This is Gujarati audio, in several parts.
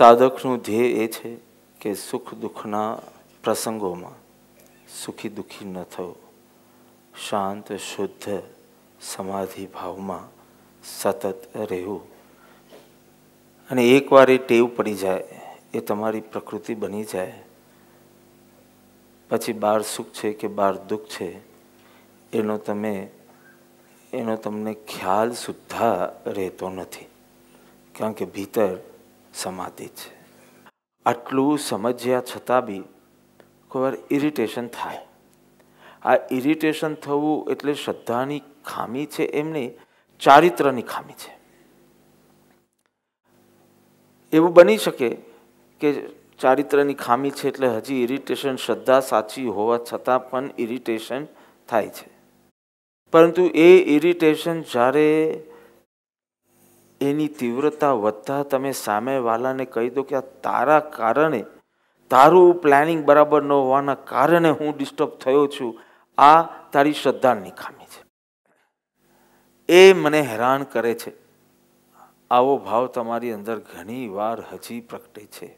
સાધકનું ધ્યેય એ છે કે સુખ દુઃખના પ્રસંગોમાં સુખી દુઃખી ન થવું, શાંત શુદ્ધ સમાધિ ભાવમાં સતત રહેવું. અને એકવાર એ ટેવ પડી જાય, એ તમારી પ્રકૃતિ બની જાય, પછી બહાર સુખ છે કે બહાર દુઃખ છે એનો તમને ખ્યાલ સુદ્ધા રહેતો નથી, કારણ કે ભીતર સમાધિ છે. આટલું સમજ્યા છતાં બી કોઈ વાર ઇરિટેશન થાય. આ ઇરિટેશન થવું એટલે શ્રદ્ધાની ખામી છે એમ નહીં, ચારિત્રની ખામી છે. એવું બની શકે કે ચારિત્રની ખામી છે એટલે હજી ઇરિટેશન, શ્રદ્ધા સાચી હોવા છતાં પણ ઇરિટેશન થાય છે. પરંતુ એ ઇરિટેશન જ્યારે એની તીવ્રતા વધતા તમે સામેવાળાને કહી દો કે આ તારા કારણે, તારું પ્લાનિંગ બરાબર ન હોવાના કારણે હું ડિસ્ટર્બ થયો છું, આ તારી શ્રદ્ધાની ખામી છે, એ મને હેરાન કરે છે. આવો ભાવ તમારી અંદર ઘણી વાર હજી પ્રગટે છે.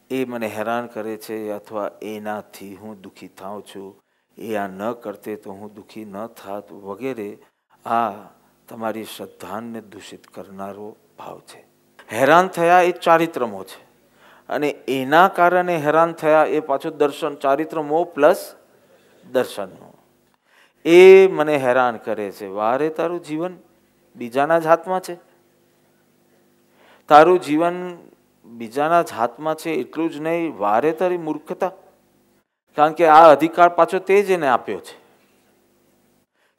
એ મને હેરાન કરે છે અથવા એનાથી હું દુઃખી થાઉં છું, એ આ ન કરતે તો હું દુઃખી ન થાત વગેરે. આ તમારી શ્રદ્ધાને દૂષિત કરનારો ભાવ છે. હેરાન થયા એ ચારિત્રમો છે, અને એના કારણે હેરાન થયા એ પાછું દર્શન, ચારિત્રમો પ્લસ દર્શનનો. એ મને હેરાન કરે છે. વારે તારું જીવન બીજાના જ હાથમાં છે, તારું જીવન બીજાના જ હાથમાં છે. એટલું જ નહીં, વારે તારી મૂર્ખતા, કારણ કે આ અધિકાર પાછો તે જ એને આપ્યો છે.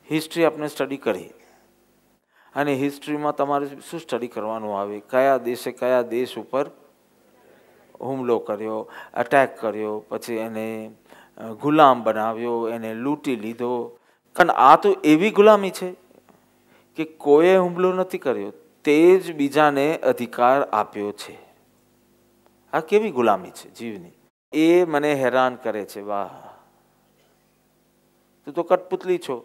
હિસ્ટ્રી આપણે સ્ટડી કરી, અને હિસ્ટ્રીમાં તમારે શું સ્ટડી કરવાનું આવે? કયા દેશે કયા દેશ ઉપર હુમલો કર્યો, અટેક કર્યો, પછી એને ગુલામ બનાવ્યો, એને લૂંટી લીધો. કારણ આ તો એવી ગુલામી છે કે કોઈએ હુમલો નથી કર્યો, તે જ બીજાને અધિકાર આપ્યો છે. આ કેવી ગુલામી છે જીવની! એ મને હેરાન કરે છે. વાહ, તું તો કઠપુતલી છો,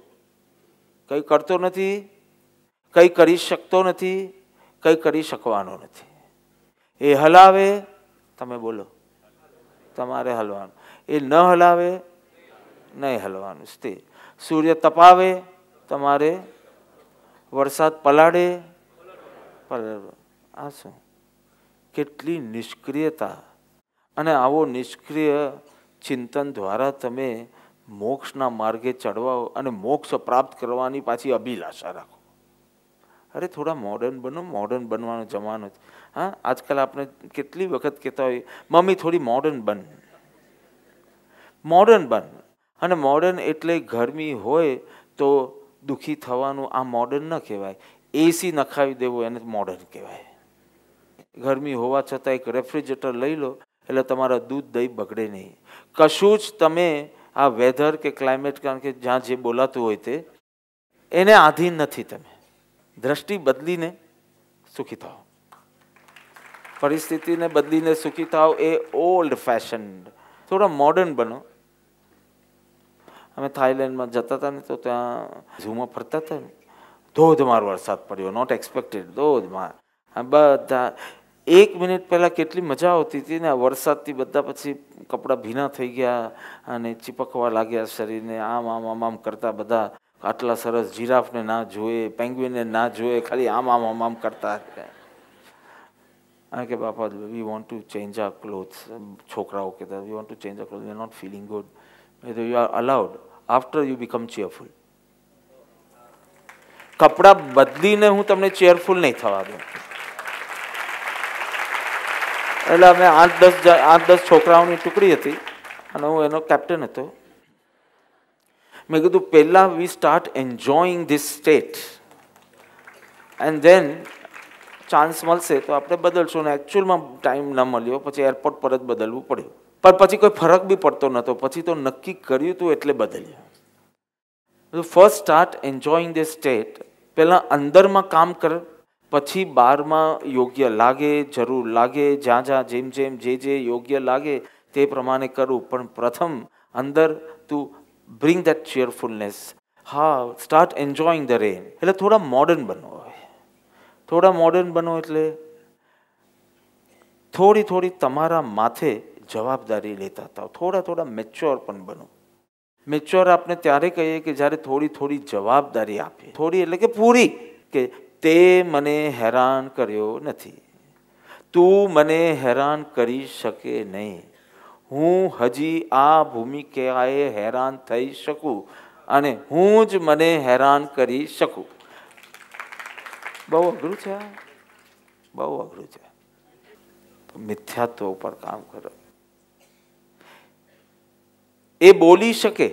કંઈ કરતો નથી, કંઈ કરી શકતો નથી, કંઈ કરી શકવાનો નથી. એ હલાવે, તમે બોલો, તમારે હલવાનું. એ ન હલાવે, નહીં હલવાનું. સ્થિર. સૂર્ય તપાવે, તમારે વરસાદ પલાળે, આ શું? કેટલી નિષ્ક્રિયતા! અને આવો નિષ્ક્રિય ચિંતન દ્વારા તમે મોક્ષના માર્ગે ચડવાઓ અને મોક્ષ પ્રાપ્ત કરવાની પાછી અભિલાષા રાખો. અરે થોડા મોડર્ન બનો, મોડર્ન બનવાનો જમાનો છે. હા, આજકાલ આપણે કેટલી વખત કહેતા હોય, મમ્મી થોડી મોડર્ન બન, મોડર્ન બન. અને મોડર્ન એટલે ગરમી હોય તો દુઃખી થવાનું, આ મોડર્ન ન કહેવાય. એસી નખાવી દેવું એને મોડર્ન કહેવાય. ગરમી હોવા છતાં એક રેફ્રિજરેટર લઈ લો એટલે તમારા દૂધ દહીં બગડે નહીં. કશું જ તમે આ વેધર કે ક્લાઇમેટ, કારણ કે જ્યાં જે બોલાતું હોય તે, એને આધીન નથી. તમે દ્રષ્ટિ બદલીને સુખી થાઓ, પરિસ્થિતિને બદલીને સુખી થાઓ. એ ઓલ્ડ ફેશન. થોડા મોડર્ન બનો. અમે થાઈલેન્ડમાં જતા હતા ને તો ત્યાં ઝૂમાં ફરતા હતા ને, ધોધમાર વરસાદ પડ્યો, નોટ એક્સપેક્ટેડ, ધોધમાર. બધા 1 મિનિટ પહેલાં કેટલી મજા આવતી હતી ને, વરસાદથી બધા પછી કપડાં ભીના થઈ ગયા અને ચીપકવા લાગ્યા શરીરને. આમ આમ આમ આમ કરતા બધા. આટલા સરસ જીરાફને ના જોઈએ, પેંગ્વિનને ના જોઈએ, ખાલી આમ આમ આમ આમ કરતા. કે બાપા, we want to change our clothes. છોકરાઓ કહેતા, we want to change our clothes, we are not feeling good. You are allowed after you become cheerful. કપડાં બદલીને હું તમને ચેરફુલ નહીં થવા દઉં. એટલે અમે 8-10 છોકરાઓની ટુકડી હતી અને હું એનો કેપ્ટન હતો. મેં કીધું, પહેલાં વી start enjoying this state and then chance મળશે તો આપણે બદલશું. ને એકચ્યુઅલમાં ટાઈમ ન મળ્યો, પછી એરપોર્ટ પર જ બદલવું પડ્યું. પણ પછી કોઈ ફરક બી પડતો નહોતો. પછી તો નક્કી કર્યું હતું એટલે બદલ્યું. First start enjoying the state. પહેલાં અંદરમાં કામ કર, પછી બહારમાં યોગ્ય લાગે, જરૂર લાગે, જ્યાં જ્યાં જેમ જેમ જે યોગ્ય લાગે તે પ્રમાણે કરવું. પણ પ્રથમ અંદર તું બ્રિંગ દેટ ચીયરફુલનેસ. હા, સ્ટાર્ટ એન્જોઈંગ ધ રેન. એટલે થોડા મોડર્ન બનો. થોડા મોડર્ન બનો એટલે થોડી થોડી તમારા માથે જવાબદારી લેતા થાઓ, થોડા થોડા મેચ્યોર પણ બનો. મેચ્યોર આપણે ત્યારે કહીએ કે જ્યારે થોડી થોડી જવાબદારી આપીએ. થોડી એટલે કે પૂરી, કે તે મને હેરાન કર્યો નથી, તું મને હેરાન કરી શકે નહીં, હું હજી આ ભૂમિકાએ હેરાન થઈ શકું અને હું જ મને હેરાન કરી શકું. બહુ અઘરું છે, બહુ અઘરું છે. મિથ્યાત્વ ઉપર કામ કરો. એ બોલી શકે,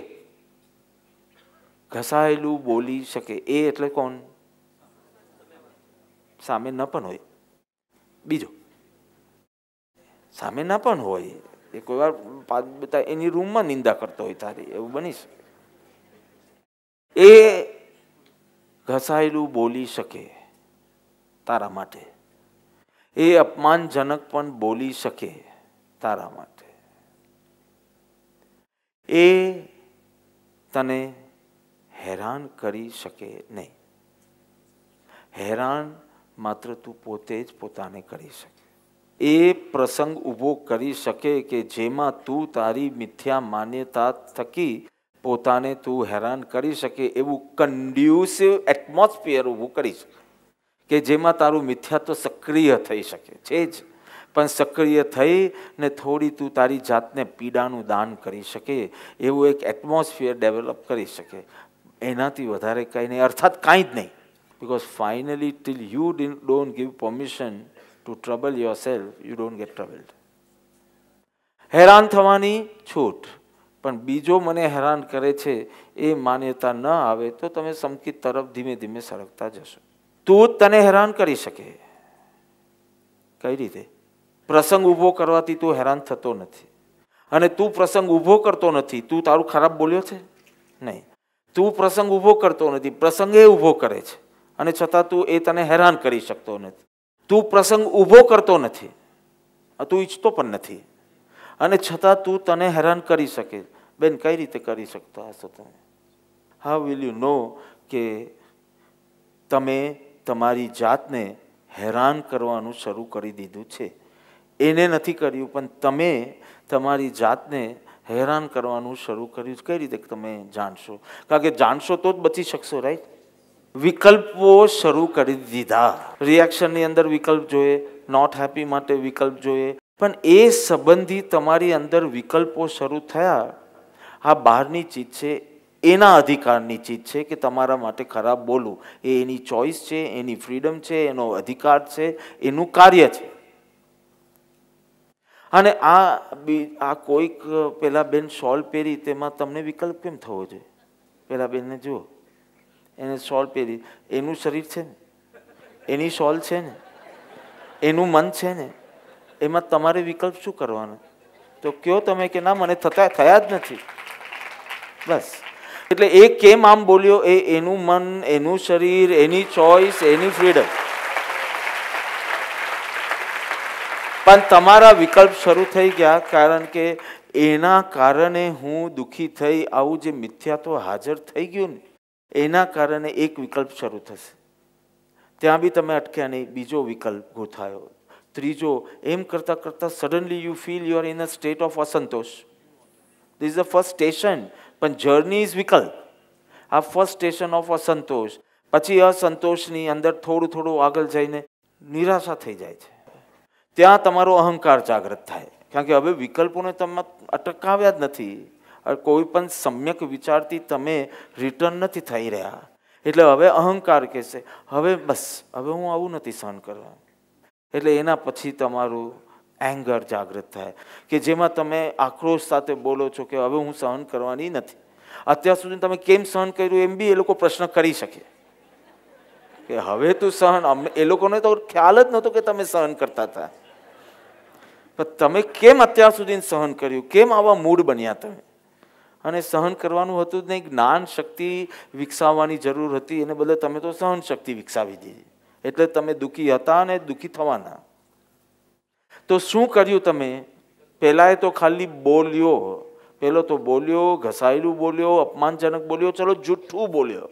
ઘસાયેલું બોલી શકે. એ એટલે કોણ? સામે ન પણ હોય. બીજો સામે ના પણ હોય, એ કોઈ વાર એની રૂમમાં નિંદા કરતો હોય તારી, એવું બની શકે. એ ઘસાયેલું બોલી શકે તારા માટે, એ અપમાનજનક પણ બોલી શકે તારા માટે. એ તને હેરાન કરી શકે નહીં. હેરાન માત્ર તું પોતે જ પોતાને કરી શકે. એ પ્રસંગ ઊભો કરી શકે કે જેમાં તું તારી મિથ્યા માન્યતા થકી પોતાને તું હેરાન કરી શકે એવું કન્ડ્યુસિવ એટમોસ્ફિયર ઊભું કરી શકે કે જેમાં તારું મિથ્યાત્વ સક્રિય થઈ શકે છે જ, પણ સક્રિય થઈ ને થોડી તું તારી જાતને પીડાનું દાન કરી શકે એવું એક એટમોસ્ફિયર ડેવલપ કરી શકે. એનાથી વધારે કંઈ નહીં, અર્થાત કાંઈ જ નહીં. Because finally, till you don't give permission to trouble yourself, you don't get troubled. હેરાન થવાની છૂટ, પણ બીજો મને હેરાન કરે છે એ માન્યતા ન આવે તો તમે સંકિત તરફ ધીમે ધીમે સરકતા જશો. તું જ તને હેરાન કરી શકે. કઈ રીતે? પ્રસંગ ઊભો કરવાથી તું હેરાન થતો નથી, અને તું પ્રસંગ ઊભો કરતો નથી. તું તારું ખરાબ બોલ્યો છે? નહીં. તું પ્રસંગ ઊભો કરતો નથી, પ્રસંગ એ ઊભો કરે છે, અને છતાં તું એ તને હેરાન કરી શકતો નથી. તું પ્રસંગ ઊભો કરતો નથી, તું ઈચ્છતો પણ નથી, અને છતાં તું તને હેરાન કરી શકે. બેન, કઈ રીતે કરી શકતા હશો તમે? હાઉ વિલ યુ નો કે તમે તમારી જાતને હેરાન કરવાનું શરૂ કરી દીધું છે? એને નથી કર્યું, પણ તમે તમારી જાતને હેરાન કરવાનું શરૂ કર્યું. કઈ રીતે તમે જાણશો? કારણ કે જાણશો તો જ બચી શકશો, રાઈટ? વિકલ્પો શરૂ કરી દીધા. રિએક્શનની અંદર વિકલ્પ જોઈએ, નોટ હેપી માટે વિકલ્પ જોઈએ, પણ એ સંબંધી તમારી અંદર વિકલ્પો શરૂ થયા. આ બહારની ચીજ છે, એના અધિકારની ચીજ છે કે તમારા માટે ખરાબ બોલવું. એ એની ચોઈસ છે, એની ફ્રીડમ છે, એનો અધિકાર છે, એનું કાર્ય છે. અને આ કોઈક પેલા બેન શોલ પહેરી, તેમાં તમને વિકલ્પ કેમ થવો જોઈએ? પેલા બેનને જુઓ, એને શોલ પહેરી, એનું શરીર છે ને, એની શોલ છે ને, એનું મન છે ને, એમાં તમારે વિકલ્પ શું કરવાનો? તો કયો તમે કે ના, મને થયા જ નથી, બસ. એટલે એ કેમ આમ બોલ્યો? એનું મન, એનું શરીર, એની ચોઈસ, એની ફ્રીડમ. પણ તમારા વિકલ્પ શરૂ થઈ ગયા, કારણ કે એના કારણે હું દુઃખી થઈ, આવું જે મિથ્યાત્વ હાજર થઈ ગયું ને, એના કારણે એક વિકલ્પ શરૂ થશે. ત્યાં બી તમે અટક્યા નહીં, બીજો વિકલ્પ ગોથાયો, ત્રીજો. એમ કરતા કરતા suddenly you feel you are in a state of અસંતોષ. This is the first station, પણ જર્ની ઇઝ વિકલ્પ. આ ફર્સ્ટ સ્ટેશન ઓફ અસંતોષ. પછી અસંતોષની અંદર થોડું થોડું આગળ જઈને નિરાશા થઈ જાય છે. ત્યાં તમારો અહંકાર જાગૃત થાય, કારણ કે હવે વિકલ્પોને તમે અટકાવ્યા જ નથી. કોઈ પણ સમ્યક વિચારથી તમે રિટર્ન નથી થઈ રહ્યા. એટલે હવે અહંકાર કહેશે, હવે બસ, હવે હું આવું નથી સહન કરવા. એટલે એના પછી તમારું એંગર જાગૃત થાય, કે જેમાં તમે આક્રોશ સાથે બોલો છો કે હવે હું સહન કરવાની નથી. અત્યાર સુધી તમે કેમ સહન કર્યું એમ બી એ લોકો પ્રશ્ન કરી શકે કે હવે તું સહન. એ લોકોને તો ખ્યાલ જ નહોતો કે તમે સહન કરતા હતા, પણ તમે કેમ અત્યાર સુધી સહન કર્યું? કેમ આવા મૂડ બન્યા તમે? અને સહન કરવાનું હતું જ નહીં, જ્ઞાન શક્તિ વિકસાવવાની જરૂર હતી, એને બદલે તમે તો સહન શક્તિ વિકસાવી દીધી. એટલે તમે દુઃખી હતા અને દુઃખી થવાના. તો શું કર્યું તમે? પહેલા તો ખાલી બોલ્યો. પેલો તો બોલ્યો, ઘસાયેલું બોલ્યો, અપમાનજનક બોલ્યો, ચલો જૂઠું બોલ્યો,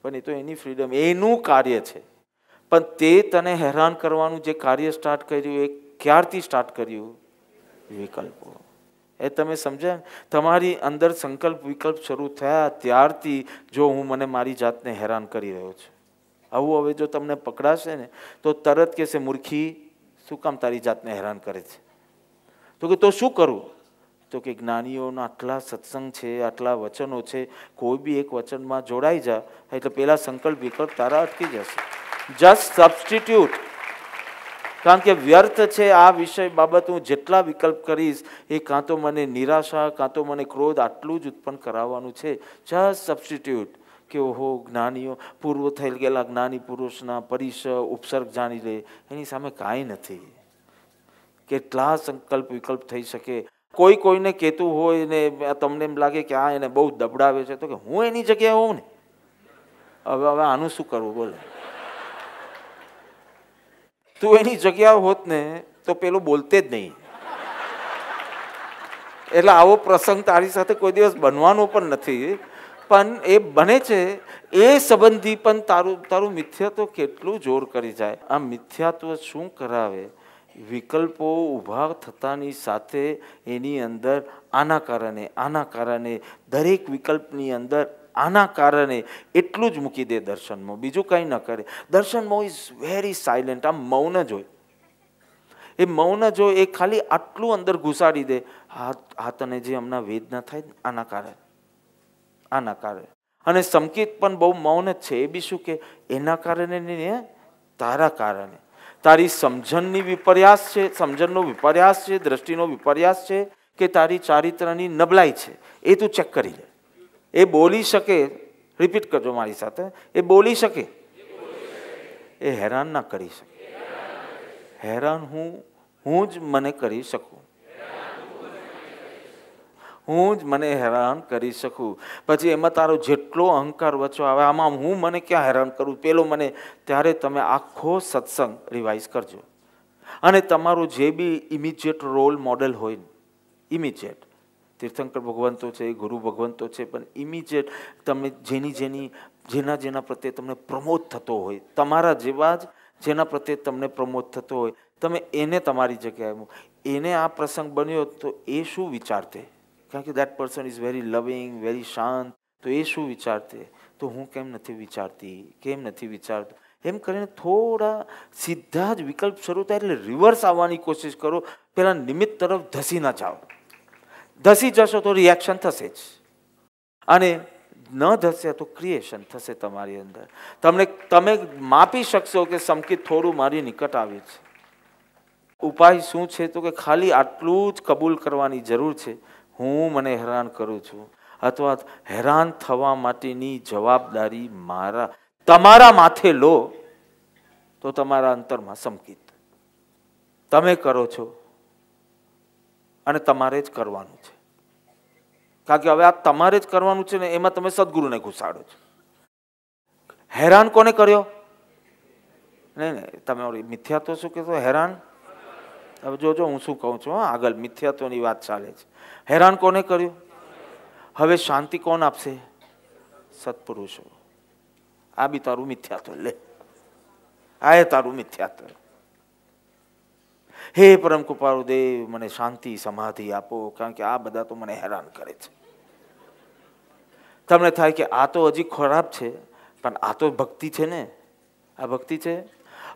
પણ એ તો એની ફ્રીડમ, એનું કાર્ય છે. પણ તે તને હેરાન કરવાનું જે કાર્ય સ્ટાર્ટ કર્યું, એ ક્યારથી સ્ટાર્ટ કર્યું? વિકલ્પો. એ તમે સમજ્યા? તમારી અંદર સંકલ્પ વિકલ્પ શરૂ થયા ત્યારથી જો હું મને મારી જાતને હેરાન કરી રહ્યો છું. આવું હવે જો તમને પકડાશે ને તો તરત કહેશે મૂર્ખી, શું કામ તારી જાતને હેરાન કરે છે? તો કે તો શું કરું? તો કે જ્ઞાનીઓના આટલા સત્સંગ છે, આટલા વચનો છે, કોઈ બી એક વચનમાં જોડાઈ જા એટલે પેલા સંકલ્પ વિકલ્પ તારા અટકી જશે. Just substitute. કારણ કે વ્યર્થ છે આ વિષય બાબત હું જેટલા વિકલ્પ કરીશ એ કાં તો મને નિરાશા કાં તો મને ક્રોધ આટલું જ ઉત્પન્ન કરાવવાનું છે. જસ્ટ સબસ્ટિટ્યુટ કે ઓહો જ્ઞાનીઓ પૂર્વ થઈ ગયેલા જ્ઞાની પુરુષના પરિસ ઉપસર્ગ જાણી લે, એની સામે કાંઈ નથી. કેટલા સંકલ્પ વિકલ્પ થઈ શકે. કોઈ કોઈને કહેતું હોય ને તમને એમ લાગે કે આ એને બહુ દબડાવે છે, તો કે હું એની જગ્યાએ હોઉં ને, હવે આનું શું કરવું બોલે? તું એની જગ્યા હોત ને તો પેલું બોલતે જ નહીં. એટલે આવો પ્રસંગ તારી સાથે કોઈ દિવસ બનવાનો પણ નથી, પણ એ બને છે એ સંબંધી પણ તારું મિથ્યાત્વ કેટલું જોર કરી જાય. આ મિથ્યાત્વ શું કરાવે? વિકલ્પો ઊભા થતાની સાથે એની અંદર આના કારણે દરેક વિકલ્પની અંદર આના કારણે એટલું જ મૂકી દે દર્શનમાં, બીજું કંઈ ન કરે. દર્શનમાં ઇઝ વેરી સાયલેન્ટ. આમ મૌન જ હોય. એ મૌન જો એ ખાલી આટલું અંદર ઘુસાડી દે, આ તને જે હમણાં વેદના થાય આના કારણે. અને સંકેત પણ બહુ મૌન જ છે. એ બી શું કે એના કારણે નહીં, તારા કારણે. તારી સમજણની વિપર્યાસ છે, સમજણનો વિપર્યાસ છે, દ્રષ્ટિનો વિપર્યાસ છે કે તારી ચારિત્રની નબળાઈ છે, એ તું ચેક કરી લે. એ બોલી શકે, રિપીટ કરજો મારી સાથે, એ બોલી શકે, એ હેરાન ના કરી શકે. હેરાન હું જ મને કરી શકું, હું જ મને હેરાન કરી શકું. પછી એમાં તારો જેટલો અહંકાર વચ્ચો આવે, આમાં હું મને ક્યાં હેરાન કરું, પેલો મને, ત્યારે તમે આખો સત્સંગ રિવાઇઝ કરજો. અને તમારું જે બી ઇમિજિએટ રોલ મોડેલ હોય, ઇમિજિએટ તીર્થંકર ભગવંતો છે, ગુરુ ભગવંતો છે, પણ ઇમિજિએટ તમે જેના પ્રત્યે તમને પ્રમોદ થતો હોય, તમારા જેવા જ જેના પ્રત્યે તમને પ્રમોદ થતો હોય, તમે એને તમારી જગ્યાએ એને આ પ્રસંગ બન્યો તો એ શું વિચારતે? કારણ કે દેટ પર્સન ઇઝ વેરી લવિંગ, વેરી શાંત, તો એ શું વિચારતે? તો હું કેમ નથી વિચારતી, કેમ નથી વિચારતો? એમ કરીને થોડા સીધા જ વિકલ્પ શરૂ થાય એટલે રિવર્સ આવવાની કોશિશ કરો. પેલા નિમિત્ત તરફ ધસી ના જાઓ. ધસી જશો તો રિએક્શન થશે જ, અને ન ધસે તો ક્રિએશન થશે તમારી અંદર. તમે માપી શકશો કે સંકેત થોડું મારી નિકટ આવે છે. ઉપાય શું છે? તો કે ખાલી આટલું જ કબૂલ કરવાની જરૂર છે, હું મને હેરાન કરું છું, અથવા હેરાન થવા માટેની જવાબદારી તમારા માથે લો, તો તમારા અંતરમાં સંકેત તમે કરો છો અને તમારે જ કરવાનું છે. કારણ કે હવે આ તમારે જ કરવાનું છે ને, એમાં તમે સદગુરુને ઘુસાડો છો. હેરાન કોને કર્યો? નહીં, તમે મિથ્યાત્વ શું કહેશો? હેરાન. હવે જોજો હું શું કહું છું, આગળ મિથ્યાત્વની વાત ચાલે છે. હેરાન કોને કર્યું? હવે શાંતિ કોણ આપશે? સત્પુરુષો. આ બી તારું મિથ્યાત્વ લે, આ તારું મિથ્યાત્વ. હે પરમ કૃપાળુ દેવ, મને શાંતિ સમાધિ આપો, કારણ કે આ બધા તો મને હેરાન કરે છે. તમને થાય કે આ તો હજી ખરાબ છે, પણ આ તો ભક્તિ છે ને, આ ભક્તિ છે.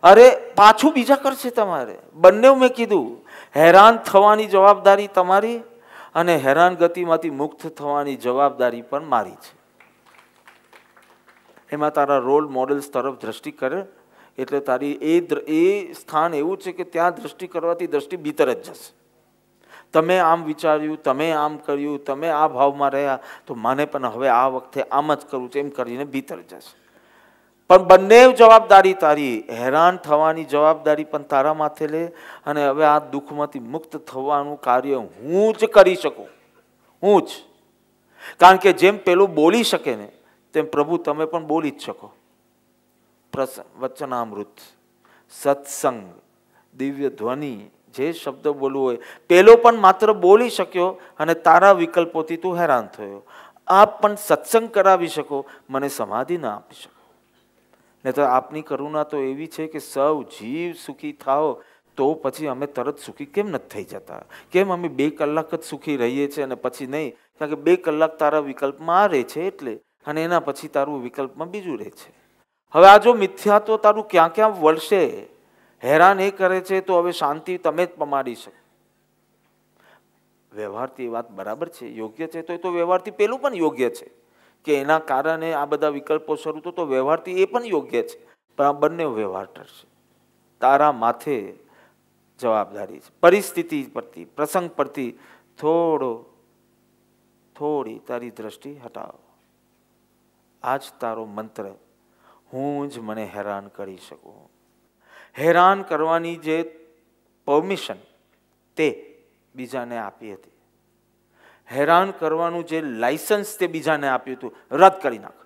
અરે પાછું બીજા કરશે તમારે. બંને મેં કીધું, હેરાન થવાની જવાબદારી તમારી અને હેરાન ગતિમાંથી મુક્ત થવાની જવાબદારી પણ મારી છે. એમાં તારા રોલ મોડેલ્સ તરફ દ્રષ્ટિ કરે એટલે તારી એ સ્થાન એવું છે કે ત્યાં દ્રષ્ટિ કરવાથી દ્રષ્ટિ ભીતર જ જશે. તમે આમ વિચાર્યું, તમે આમ કર્યું, તમે આ ભાવમાં રહ્યા, તો મને પણ હવે આ વખતે આમ જ કરવું છે, એમ કરીને ભીતર જશે. પણ બંને જવાબદારી તારી. હેરાન થવાની જવાબદારી પણ તારા માથે લે, અને હવે આ દુઃખમાંથી મુક્ત થવાનું કાર્ય હું જ કરી શકું, હું જ. કારણ કે જેમ પેલું બોલી શકે ને, તેમ પ્રભુ તમે પણ બોલી જ શકો. વચનામૃત, સત્સંગ, દિવ્ય ધ્વનિ, જે શબ્દ બોલવું હોય, પેલો પણ માત્ર બોલી શક્યો અને તારા વિકલ્પોથી તું હેરાન થયો. આપ પણ સત્સંગ કરાવી શકો, મને સમાધિ ના આપી શકો. ને તો આપની કરુણા તો એવી છે કે સૌ જીવ સુખી થાઓ તો પછી અમે તરત સુખી કેમ નથી થઈ જતા? કેમ અમે 2 કલાક જ સુખી રહીએ છીએ અને પછી નહીં? કારણ કે 2 કલાક તારા વિકલ્પમાં આ રહે છે એટલે, અને એના પછી તારું વિકલ્પમાં બીજું રહે છે. હવે આ જો મિથ્યાત્વ તારું ક્યાં ક્યાં વળશે, હેરાન એ કરે છે, તો હવે શાંતિ તમે જ પમાડી શકો. વ્યવહારથી એ વાત બરાબર છે, યોગ્ય છે, તો એ તો વ્યવહારથી પેલું પણ યોગ્ય છે કે એના કારણે આ બધા વિકલ્પો શરૂ તો વ્યવહારથી એ પણ યોગ્ય છે. પણ આ બંને વ્યવહાર ઠરશે. તારા માથે જવાબદારી છે. પરિસ્થિતિ પરથી, પ્રસંગ પરથી થોડી તારી દ્રષ્ટિ હટાવો. આજ તારો મંત્ર, હું જ મને હેરાન કરી શકું. હેરાન કરવાની જે પરમિશન તે બીજાને આપી હતી, હેરાન કરવાનું જે લાયસન્સ તે બીજાને આપ્યું હતું, રદ કરી નાખ.